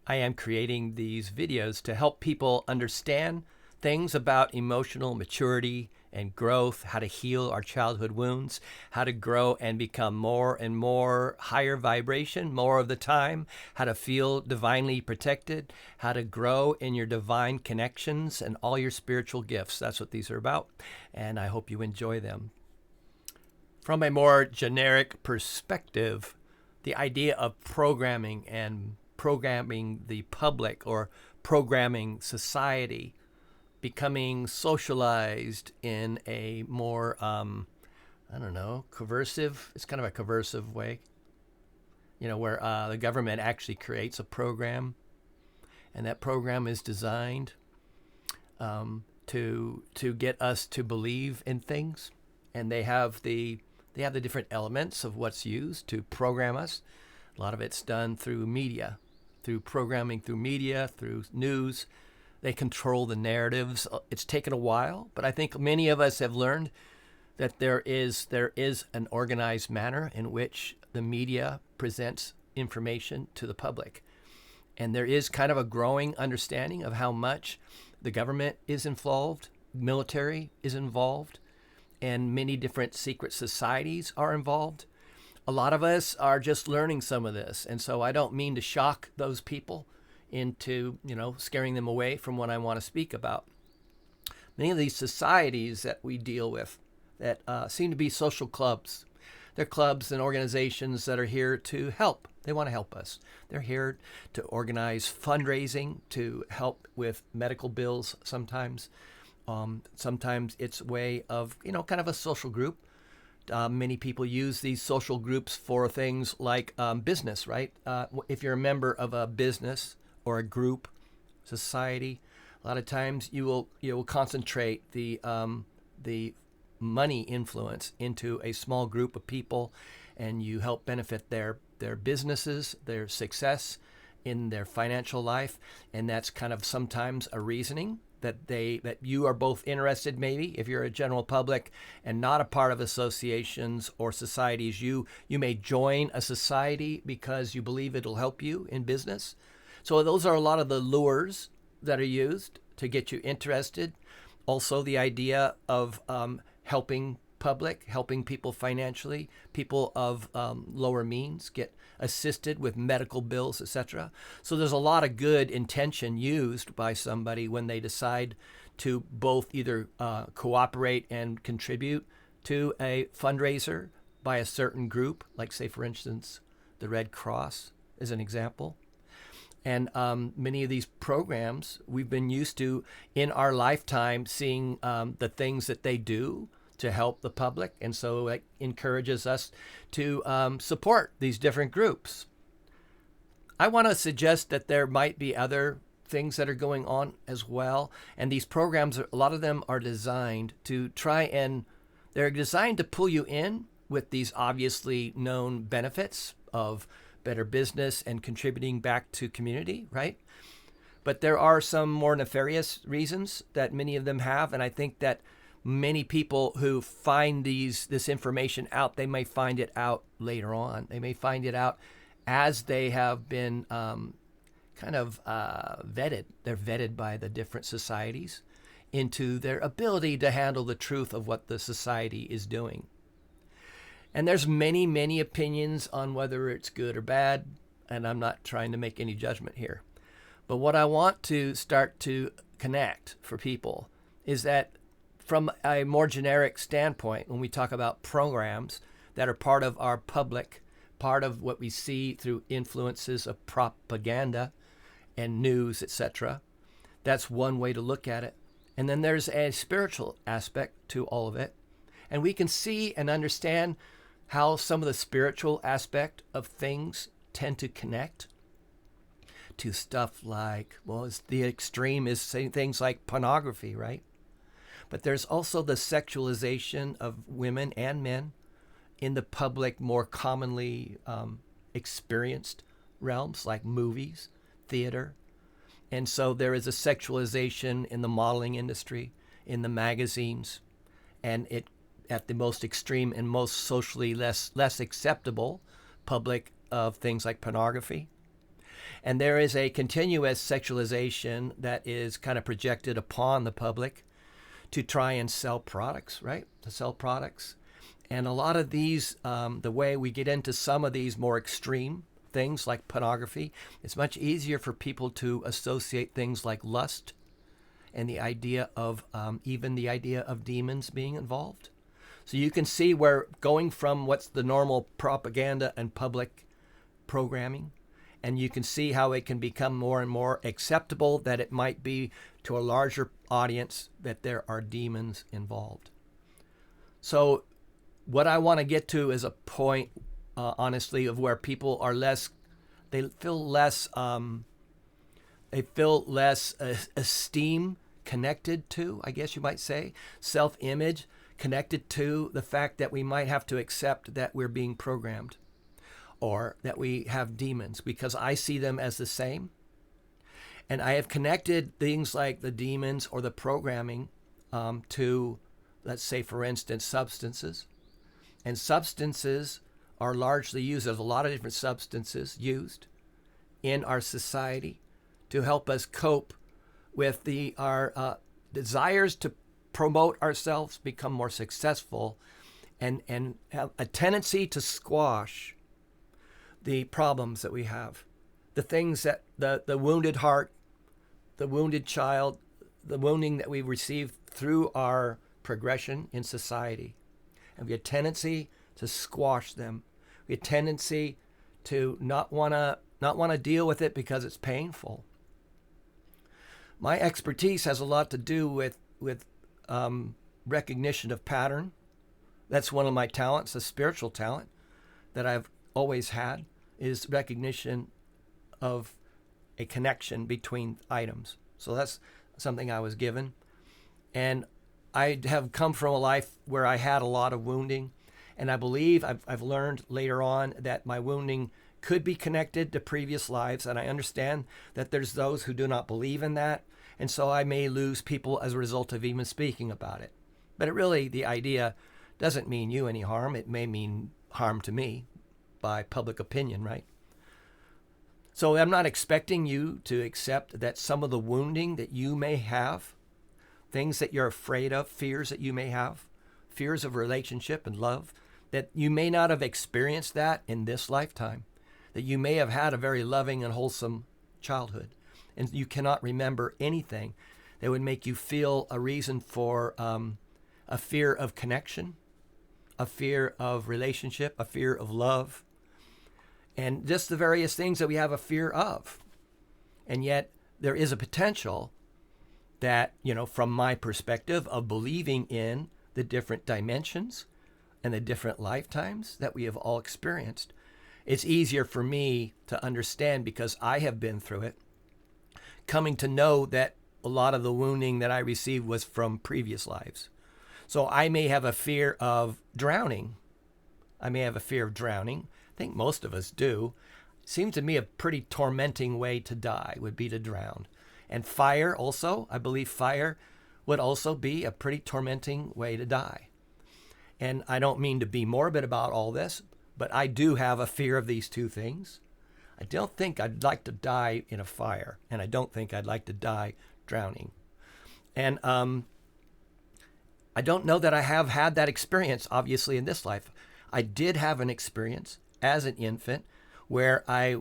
I am creating these videos to help people understand things about emotional maturity and growth, how to heal our childhood wounds, how to grow and become more and more higher vibration more of the time, how to feel divinely protected, how to grow in your divine connections and all your spiritual gifts. That's what these are about, and I hope you enjoy them. From a more generic perspective, the idea of programming and programming the public or programming society, becoming socialized in a more, coercive, it's kind of a coercive way, where the government actually creates a program, and that program is designed to get us to believe in things, and they have the different elements of what's used to program us. A lot of it's done through media, through programming, through media, through news. They control the narratives. It's taken a while, but I think many of us have learned that there is an organized manner in which the media presents information to the public. And there is kind of a growing understanding of how much the government is involved, military is involved, and many different secret societies are involved. A lot of us are just learning some of this. And so I don't mean to shock those people into, scaring them away from what I want to speak about. Many of these societies that we deal with that seem to be social clubs. They're clubs and organizations that are here to help. They want to help us. They're here to organize fundraising, to help with medical bills sometimes. Sometimes it's a way of, kind of a social group. Many people use these social groups for things like business, right? If you're a member of a business or a group, society, a lot of times you will concentrate the money influence into a small group of people, and you help benefit their businesses, their success in their financial life, and that's kind of sometimes a reasoning that you are both interested, maybe if you're a general public and not a part of associations or societies. You may join a society because you believe it'll help you in business. So those are a lot of the lures that are used to get you interested. Also, the idea of helping people financially, people of lower means get assisted with medical bills, etc. So there's a lot of good intention used by somebody when they decide to both either cooperate and contribute to a fundraiser by a certain group, like, say, for instance, the Red Cross is an example. And many of these programs we've been used to in our lifetime seeing the things that they do to help the public. And so it encourages us to support these different groups. I want to suggest that there might be other things that are going on as well. And these programs, a lot of them are designed to they're designed to pull you in with these obviously known benefits of better business and contributing back to community, right? But there are some more nefarious reasons that many of them have. And I think that many people who find this information out, they may find it out later on. They may find it out as they have been vetted. They're vetted by the different societies into their ability to handle the truth of what the society is doing. And there's many, many opinions on whether it's good or bad, and I'm not trying to make any judgment here. But what I want to start to connect for people is that from a more generic standpoint, when we talk about programs that are part of our public, part of what we see through influences of propaganda and news, etc., that's one way to look at it. And then there's a spiritual aspect to all of it. And we can see and understand how some of the spiritual aspect of things tend to connect to stuff like, the extreme is saying things like pornography, right? But there's also the sexualization of women and men in the public, more commonly experienced realms like movies, theater. And so there is a sexualization in the modeling industry, in the magazines, and it at the most extreme and most socially less acceptable public of things like pornography. And there is a continuous sexualization that is kind of projected upon the public to try and sell products, right? To sell products. And a lot of these, the way we get into some of these more extreme things like pornography, it's much easier for people to associate things like lust and the idea of even the idea of demons being involved. So you can see where going from what's the normal propaganda and public programming, and you can see how it can become more and more acceptable that it might be to a larger audience that there are demons involved. So what I want to get to is a point, honestly, of where people are less, they feel less esteem connected to, I guess you might say, self-image connected to the fact that we might have to accept that we're being programmed or that we have demons, because I see them as the same. And I have connected things like the demons or the programming to, let's say, for instance, substances. And substances are largely used. There's a lot of different substances used in our society to help us cope with our desires to promote ourselves, become more successful, and have a tendency to squash the problems that we have, the things that the wounded heart, the wounded child, the wounding that we receive through our progression in society. And we have a tendency to squash them. We have a tendency to not want to deal with it because it's painful. My expertise has a lot to do with recognition of pattern. That's one of my talents, a spiritual talent that I've always had, is recognition of a connection between items. So that's something I was given. And I have come from a life where I had a lot of wounding. And I believe I've learned later on that my wounding could be connected to previous lives. And I understand that there's those who do not believe in that. And so I may lose people as a result of even speaking about it. But it really, the idea doesn't mean you any harm. It may mean harm to me by public opinion, right? So I'm not expecting you to accept that some of the wounding that you may have, things that you're afraid of, fears that you may have, fears of relationship and love, that you may not have experienced that in this lifetime, that you may have had a very loving and wholesome childhood, and you cannot remember anything that would make you feel a reason for a fear of connection, a fear of relationship, a fear of love, and just the various things that we have a fear of. And yet there is a potential that, from my perspective of believing in the different dimensions and the different lifetimes that we have all experienced, it's easier for me to understand because I have been through it, coming to know that a lot of the wounding that I received was from previous lives. So I may have a fear of drowning. I think most of us do. Seems to me a pretty tormenting way to die would be to drown. And fire also, I believe fire would also be a pretty tormenting way to die. And I don't mean to be morbid about all this, but I do have a fear of these two things. I don't think I'd like to die in a fire, and I don't think I'd like to die drowning. And I don't know that I have had that experience, obviously, in this life. I did have an experience as an infant where I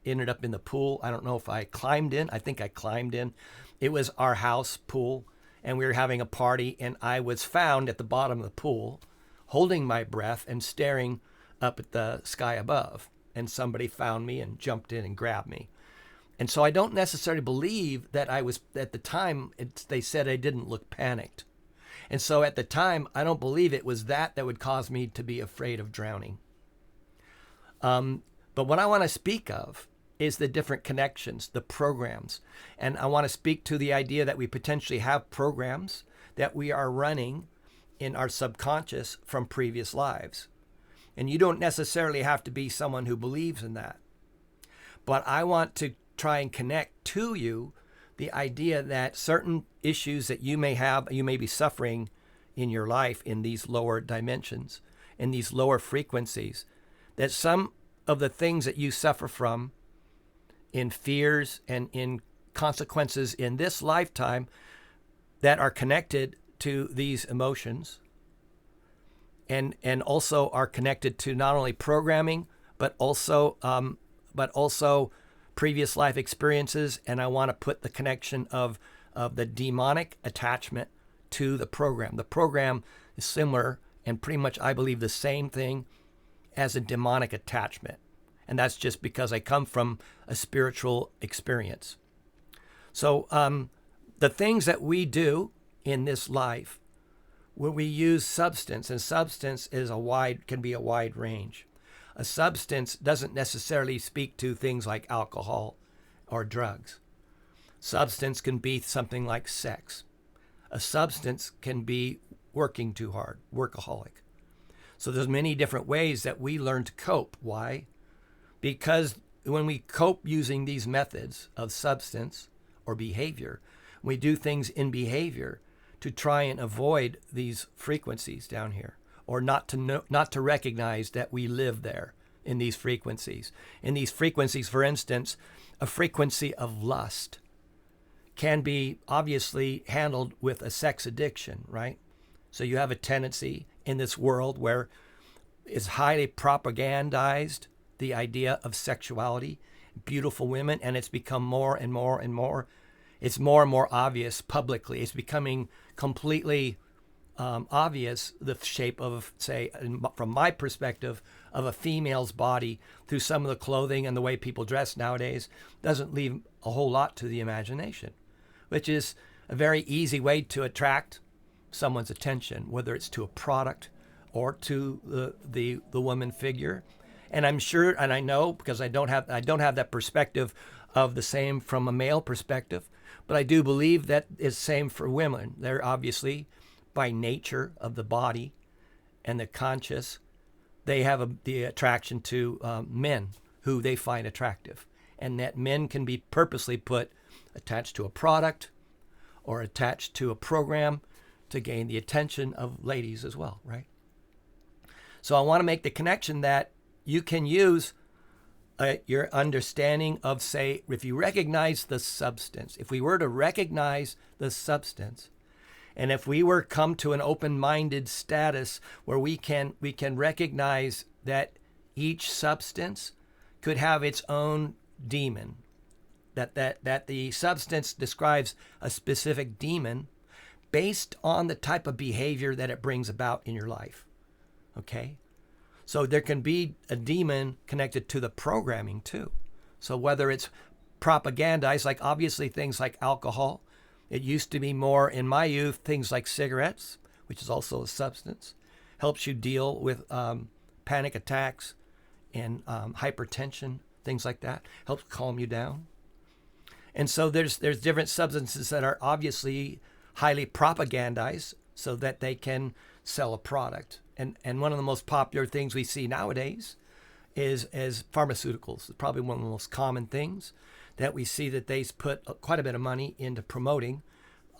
ended up in the pool. I don't know if I climbed in. I think I climbed in. It was our house pool, and we were having a party, and I was found at the bottom of the pool, holding my breath and staring up at the sky above. And somebody found me and jumped in and grabbed me. And so I don't necessarily believe that I was, at the time, they said I didn't look panicked. And so at the time, I don't believe it was that would cause me to be afraid of drowning. But what I want to speak of is the different connections, the programs. And I want to speak to the idea that we potentially have programs that we are running in our subconscious from previous lives. And you don't necessarily have to be someone who believes in that. But I want to try and connect to you the idea that certain issues that you may have, you may be suffering in your life in these lower dimensions, in these lower frequencies, that some of the things that you suffer from in fears and in consequences in this lifetime that are connected to these emotions, and also are connected to not only programming but also previous life experiences. And I want to put the connection of the demonic attachment to the program. The program is similar and pretty much, I believe, the same thing as a demonic attachment. And that's just because I come from a spiritual experience. So the things that we do in this life, where we use substance, and substance can be a wide range. A substance doesn't necessarily speak to things like alcohol or drugs. Substance can be something like sex. A substance can be working too hard, workaholic. So there's many different ways that we learn to cope. Why? Because when we cope using these methods of substance or behavior, we do things in behavior to try and avoid these frequencies down here, or not to recognize that we live there in these frequencies. In these frequencies, for instance, a frequency of lust can be obviously handled with a sex addiction, right? So you have a tendency in this world where it's highly propagandized, the idea of sexuality, beautiful women, and it's become more and more and more. It's more and more obvious publicly. It's becoming completely obvious, the shape of, say, from my perspective, of a female's body through some of the clothing and the way people dress nowadays doesn't leave a whole lot to the imagination, which is a very easy way to attract someone's attention, whether it's to a product or to the woman figure. And I'm sure, and I know, because I don't have that perspective of the same from a male perspective, but I do believe that is same for women. They're obviously, by nature of the body and the conscious, they have the attraction to men who they find attractive, and that men can be purposely put attached to a product or attached to a program to gain the attention of ladies as well, right? So I want to make the connection that you can use your understanding of, say, if you recognize the substance, if we were to recognize the substance, and if we were come to an open-minded status where we can recognize that each substance could have its own demon, that the substance describes a specific demon based on the type of behavior that it brings about in your life. Okay? So there can be a demon connected to the programming too. So whether it's propagandized, like obviously things like alcohol, it used to be more in my youth, things like cigarettes, which is also a substance, helps you deal with panic attacks and hypertension, things like that, helps calm you down. And so there's different substances that are obviously highly propagandized so that they can sell a product. And one of the most popular things we see nowadays is pharmaceuticals. It's probably one of the most common things that we see that they put quite a bit of money into promoting,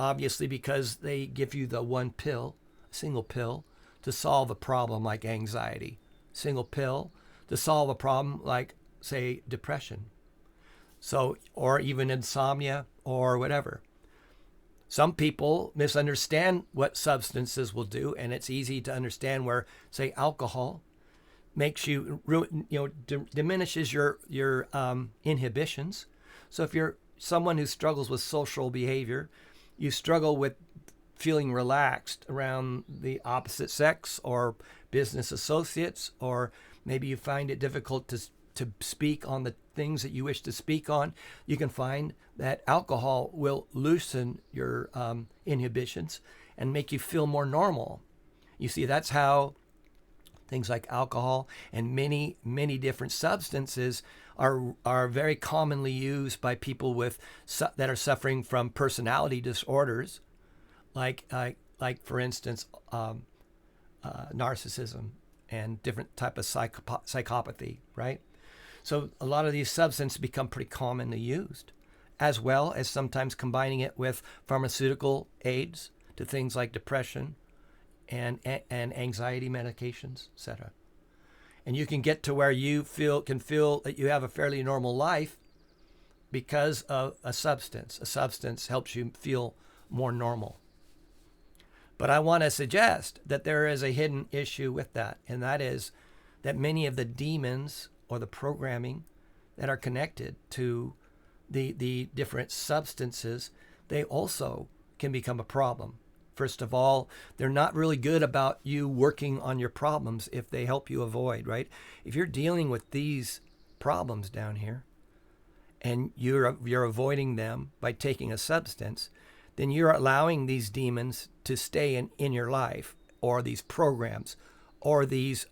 obviously because they give you the one pill, single pill, to solve a problem like anxiety, single pill to solve a problem like, say, depression, so, or even insomnia or whatever. Some people misunderstand what substances will do, and it's easy to understand where, say, alcohol makes you, diminishes your inhibitions. So if you're someone who struggles with social behavior, you struggle with feeling relaxed around the opposite sex or business associates, or maybe you find it difficult to speak on the things that you wish to speak on, you can find that alcohol will loosen your inhibitions and make you feel more normal. You see, that's how things like alcohol and many, many different substances are very commonly used by people that are suffering from personality disorders, like for instance, narcissism and different type of psychopathy, right? So a lot of these substances become pretty commonly used, as well as sometimes combining it with pharmaceutical aids to things like depression and anxiety medications, etc. And you can get to where you can feel that you have a fairly normal life because of a substance. A substance helps you feel more normal. But I want to suggest that there is a hidden issue with that, and that is that many of the demons or the programming that are connected to the different substances, they also can become a problem. First of all, they're not really good about you working on your problems if they help you avoid, right? If you're dealing with these problems down here and you're avoiding them by taking a substance, then you're allowing these demons to stay in your life, or these programs, or these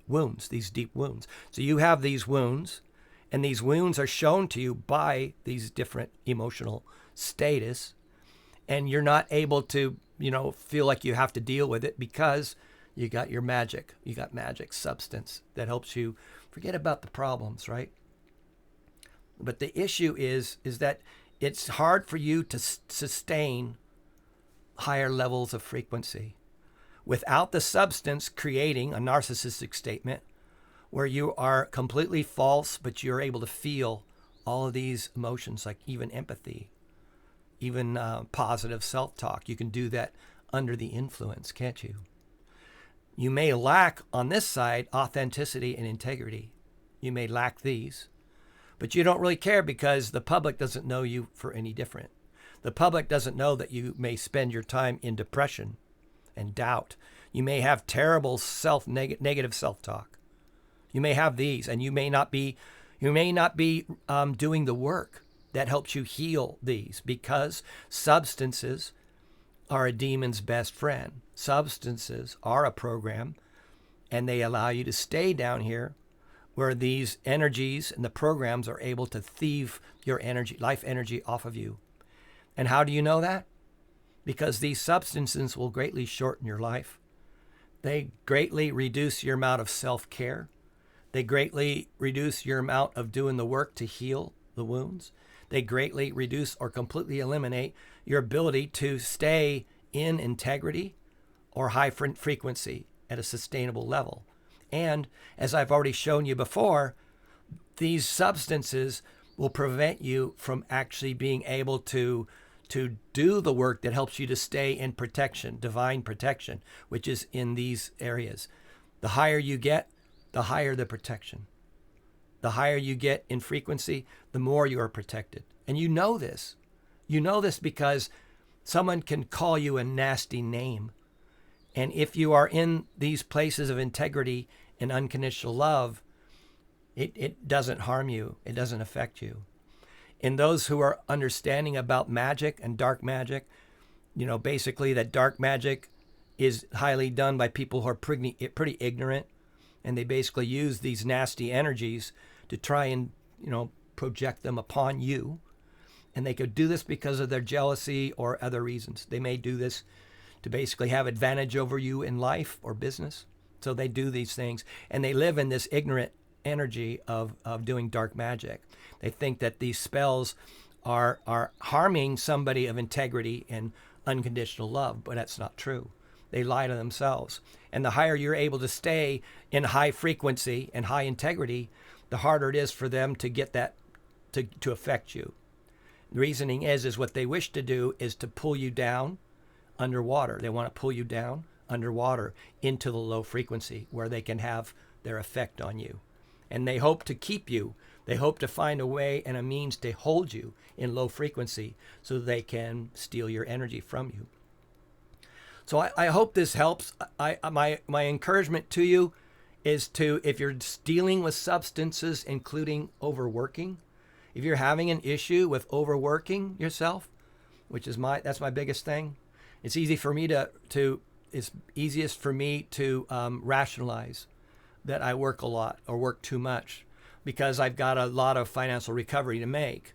wounds, these deep wounds. So you have these wounds, and these wounds are shown to you by these different emotional status, and you're not able to, feel like you have to deal with it because you got your magic. You got magic substance that helps you forget about the problems, right? But the issue is that it's hard for you to sustain higher levels of frequency without the substance creating a narcissistic statement where you are completely false, but you're able to feel all of these emotions, like even empathy, even positive self-talk. You can do that under the influence, can't you? You may lack on this side authenticity and integrity. You may lack these, but you don't really care because the public doesn't know you for any different. The public doesn't know that you may spend your time in depression and doubt. You may have terrible negative self-talk. You may have these, and you may not be doing the work that helps you heal these, because substances are a demon's best friend. Substances are a program, and they allow you to stay down here where these energies and the programs are able to thieve your energy, life energy, off of you. And how do you know that? Because these substances will greatly shorten your life. They greatly reduce your amount of self-care. They greatly reduce your amount of doing the work to heal the wounds. They greatly reduce or completely eliminate your ability to stay in integrity or high frequency at a sustainable level. And as I've already shown you before, these substances will prevent you from actually being able to do the work that helps you to stay in protection, divine protection, which is in these areas. The higher you get, the higher the protection. The higher you get in frequency, the more you are protected. And you know this. You know this because someone can call you a nasty name. And if you are in these places of integrity and unconditional love, it doesn't harm you. It doesn't affect you. In those who are understanding about magic and dark magic, basically that dark magic is highly done by people who are pretty ignorant, and they basically use these nasty energies to try and, project them upon you. And they could do this because of their jealousy or other reasons. They may do this to basically have advantage over you in life or business. So they do these things, and they live in this ignorant energy of doing dark magic. They think that these spells are harming somebody of integrity and unconditional love, but that's not true. They lie to themselves. And the higher you're able to stay in high frequency and high integrity, the harder it is for them to get that to affect you. The reasoning is what they wish to do is to pull you down underwater. They want to pull you down underwater into the low frequency where they can have their effect on you. And they hope to keep you. They hope to find a way and a means to hold you in low frequency so they can steal your energy from you. So I hope this helps. My encouragement to you is to, if you're dealing with substances, including overworking, if you're having an issue with overworking yourself, which is that's my biggest thing, it's easy for me it's easiest for me to rationalize that I work a lot or work too much because I've got a lot of financial recovery to make.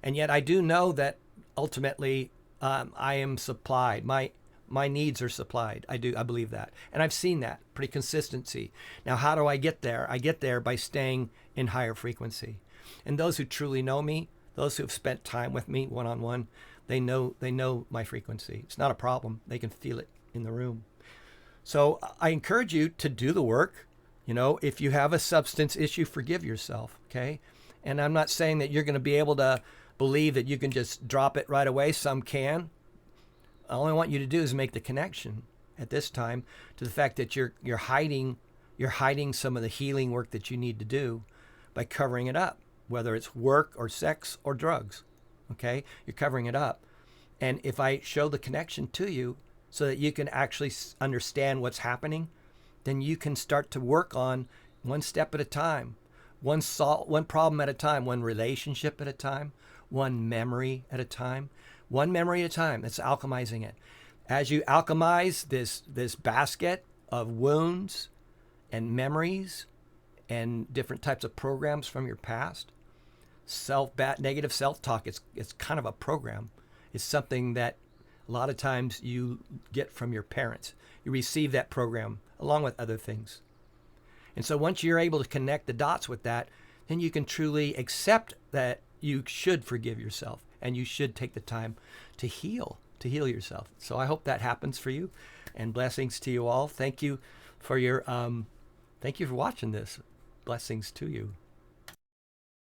And yet I do know that ultimately I am supplied. My needs are supplied. I believe that. And I've seen that pretty consistency. Now, how do I get there? I get there by staying in higher frequency. And those who truly know me, those who have spent time with me one-on-one, they know my frequency. It's not a problem. They can feel it in the room. So I encourage you to do the work. If you have a substance issue, forgive yourself, okay? And I'm not saying that you're going to be able to believe that you can just drop it right away. Some can. All I want you to do is make the connection at this time to the fact that you're hiding some of the healing work that you need to do by covering it up, whether it's work or sex or drugs. Okay? You're covering it up. And if I show the connection to you so that you can actually understand what's happening, then you can start to work on one step at a time, one problem at a time, one relationship at a time, one memory at a time, one memory at a time. That's alchemizing it. As you alchemize this basket of wounds and memories and different types of programs from your past, negative self-talk, it's kind of a program. It's something that a lot of times you get from your parents. You receive that program along with other things. And so once you're able to connect the dots with that, then you can truly accept that you should forgive yourself and you should take the time to heal yourself. So I hope that happens for you, and blessings to you all. Thank you for watching this. Blessings to you.